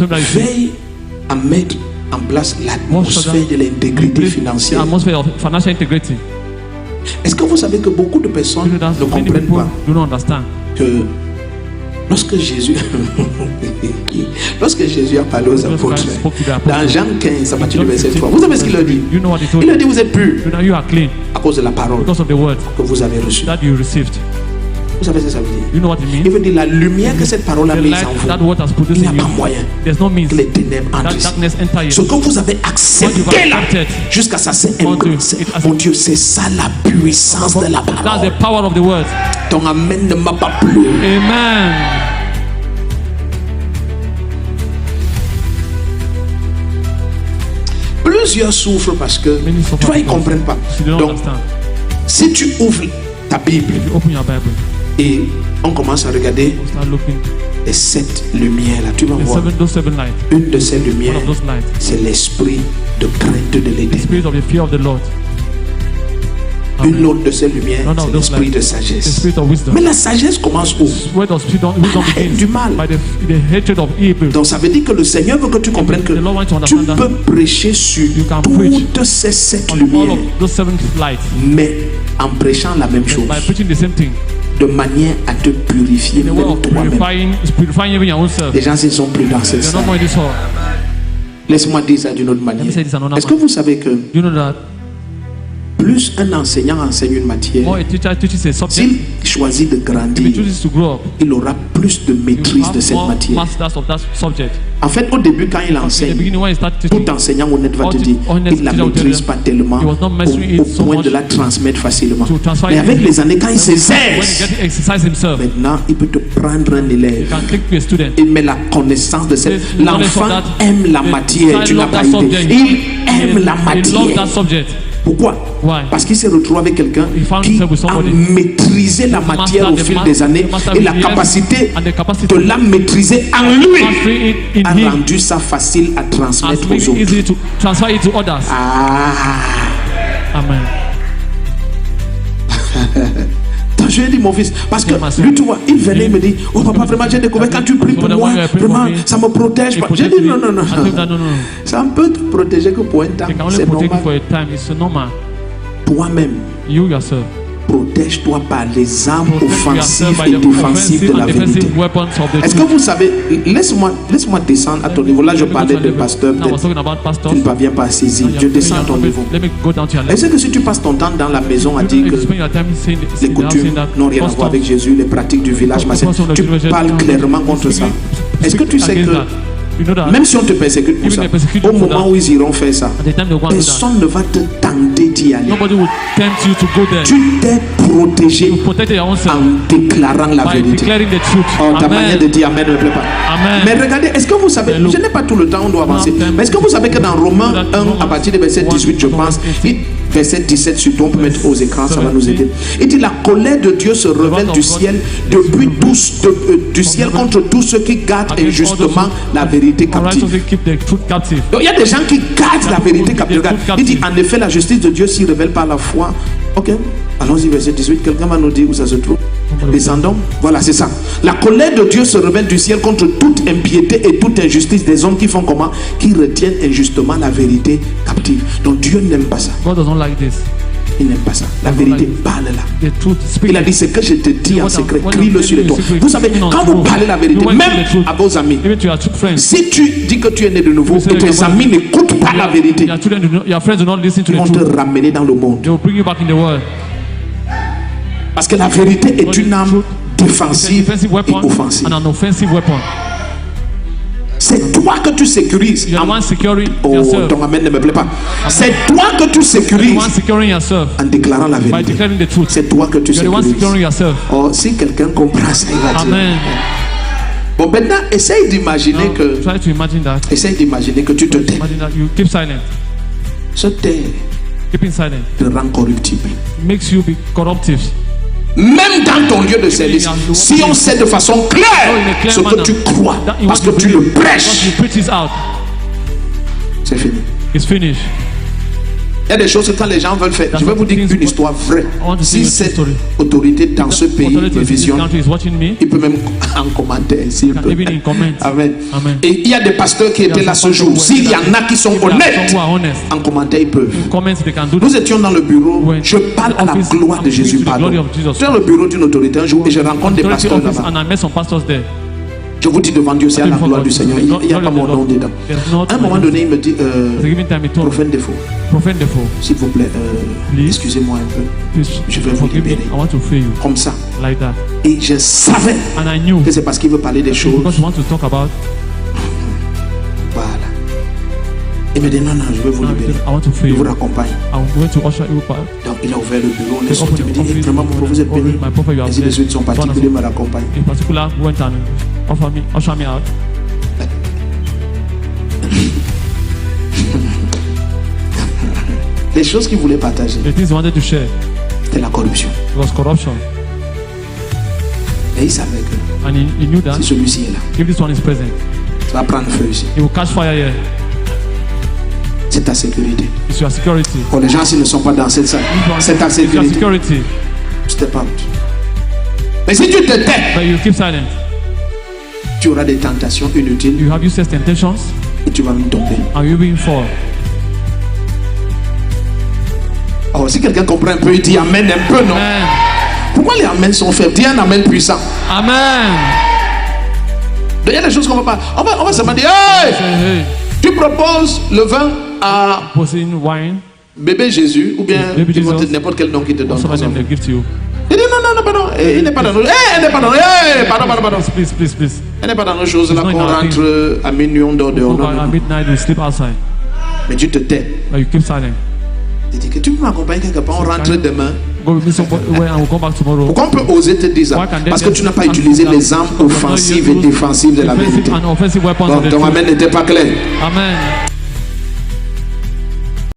veille à mettre en place l'atmosphère de l'intégrité financière. Est-ce que vous savez que beaucoup de personnes ne comprennent pas que lorsque Jésus a parlé aux apôtres, dans Jean 15, à partir du verset 3, vous savez ce qu'il leur dit? Il leur dit, vous êtes purs à cause de la parole que vous avez reçue. Vous savez ce que ça veut dire? Il veut dire la lumière que cette parole a mise en vous, il n'y a pas moyen que les ténèbres entrent. Ce que vous avez accepté là, jusqu'à ça, c'est immense. Mon Dieu, c'est ça la puissance de la parole. Ton amen ne m'a pas plu. Amen. Plusieurs souffrent parce que tu vois, ils ne comprennent pas. Donc, si tu ouvres ta Bible et on commence à regarder les 7 lumières là, tu vas voir une de ces lumières, c'est l'esprit de crainte de l'Éternel. Une autre de ces lumières, c'est l'esprit de sagesse. Mais la sagesse commence où? La haine du mal. Donc ça veut dire que le Seigneur veut que tu comprennes que tu peux prêcher sur toutes ces 7 lumières, mais en prêchant la même chose, de manière à te purifier même toi-même. Les gens ils sont plus dans cette salle. Laisse-moi dire ça d'une autre manière. Est-ce que vous savez que plus un enseignant enseigne une matière, s'il choisit de grandir, il aura plus de maîtrise de cette matière. En fait, au début, quand il enseigne, tout enseignant honnête va te dire qu'il ne la maîtrise pas tellement au point de la transmettre facilement. Mais avec les années, quand il s'exerce, maintenant, il peut te prendre un élève. Il met la connaissance de cette... L'enfant aime la matière, tu n'as pas idée. Il aime la matière. Pourquoi? Parce qu'il s'est retrouvé avec quelqu'un qui a maîtrisé la matière au fil des années et la capacité de la maîtriser en lui a rendu ça facile à transmettre aux autres. Amen. Je lui ai dit, mon fils, parce que lui, tu vois, il venait me dire, oh papa, vraiment, j'ai découvert quand tu pries pour moi, vraiment, ça me protège. J'ai dit, non. Ça peut te protéger que pour un temps, c'est normal. Toi-même, protège-toi par les armes offensives et défensives de la vérité. Est-ce que vous savez, laisse-moi descendre à ton niveau. Là, je parlais de pasteur, tu ne parviens pas à saisir. Je descends à ton niveau. Est-ce que si tu passes ton temps dans la maison à dire que les coutumes n'ont rien à voir avec Jésus, les pratiques du village, tu parles clairement contre ça? Est-ce que tu sais que même si on te persécute pour ça, au moment où ils iront faire ça, personne ne va te tenter d'y aller. Tu t'es protégé en déclarant la vérité. Ta manière de dire Amen ne me plaît pas. Mais regardez, est-ce que vous savez, je n'ai pas tout le temps, on doit avancer, mais est-ce que vous savez que dans Romains 1, à partir du verset 18, je pense, verset 17, surtout on peut mettre aux écrans, ça va nous aider. Il dit, la colère de Dieu se révèle du ciel depuis du ciel contre tous ceux qui gardent injustement la vérité captive. Donc il y a des gens qui gardent la vérité captive. Il dit, en effet, la justice de Dieu s'y révèle par la foi. Ok, allons-y, verset 18, quelqu'un va nous dire où ça se trouve. Descendons, voilà, c'est ça. La colère de Dieu se révèle du ciel contre toute impiété et toute injustice des hommes qui font comment? Qui retiennent injustement la vérité captive. Donc Dieu n'aime pas ça. Il n'aime pas ça. La vérité parle là. Il a dit, ce que je te dis en secret, crie-le sur les toits. Vous savez, quand vous parlez la vérité, même à vos amis, si tu dis que tu es né de nouveau et tes amis n'écoutent pas la vérité, ils vont te ramener dans le monde. Parce que la vérité est une arme défensive et offensive. C'est toi que tu sécurises. Ton amen ne me plaît pas. C'est toi que tu sécurises en déclarant la vérité. C'est toi que tu sécurises. Oh, si quelqu'un comprend ça, il va dire. Bon, maintenant, essaye d'imaginer que tu te tais. Se taire te rend corruptible. Même dans ton lieu de service, si on sait de façon claire ce que tu crois, parce que tu le prêches, c'est fini. Il y a des choses que quand les gens veulent faire, je vais vous dire une histoire vraie. Si cette autorité dans ce pays me visionne, il peut même en commenter s'il peut. Amen. Et il y a des pasteurs qui étaient là ce jour. S'il y en a qui sont honnêtes, en commentaire ils peuvent. Nous étions dans le bureau. Je parle à la gloire de Jésus. Pardon. J'étais dans le bureau d'une autorité un jour et je rencontre des pasteurs là-bas. Je vous dis devant Dieu, c'est à la gloire du Seigneur. Il n'y a pas mon nom dedans. À un moment donné, il me dit profane défaut. S'il vous plaît, excusez-moi un peu. Je vais vous libérer. Comme ça. Et je savais que c'est parce qu'il veut parler des choses. Voilà. Il me dit non, je vais vous libérer. Je vous raccompagne. Donc il a ouvert le bureau, on est sorti. Il me dit vraiment, mon prophète, vous êtes béni. Ainsi les autres sont partis, il me raccompagne. Les choses qu'il voulait partager, c'était la corruption. Et il savait que si celui-ci est là, ça va prendre feu ici. C'est ta sécurité. Quand les gens s'ils ne sont pas dans cette salle, c'est ta sécurité. Step out. Mais si tu te tais, tu auras des tentations inutiles. Et tu vas me tomber. Oh, si quelqu'un comprend un peu, il dit amen un peu, non? Amen. Pourquoi les amens sont faibles? Dis un amen puissant. Amen. Il y a des choses qu'on ne va pas. On va se demander, hey! Tu proposes le vin à bébé Jésus ou bien n'importe quel nom qui te donne. Il dit non, pardon. Il n'est pas dans nos choses. Il n'est pas dans pardon. Please. Il n'est pas dans nos choses là qu'on rentre à minuit, on dort dehors. Non. Mais tu te tais. Il dit que tu peux m'accompagner quelque part, on rentre demain. Pourquoi on peut oser te dire ça? Parce que tu n'as pas utilisé les armes offensives et défensives de la vérité. Donc ton amen n'était pas clair. Amen.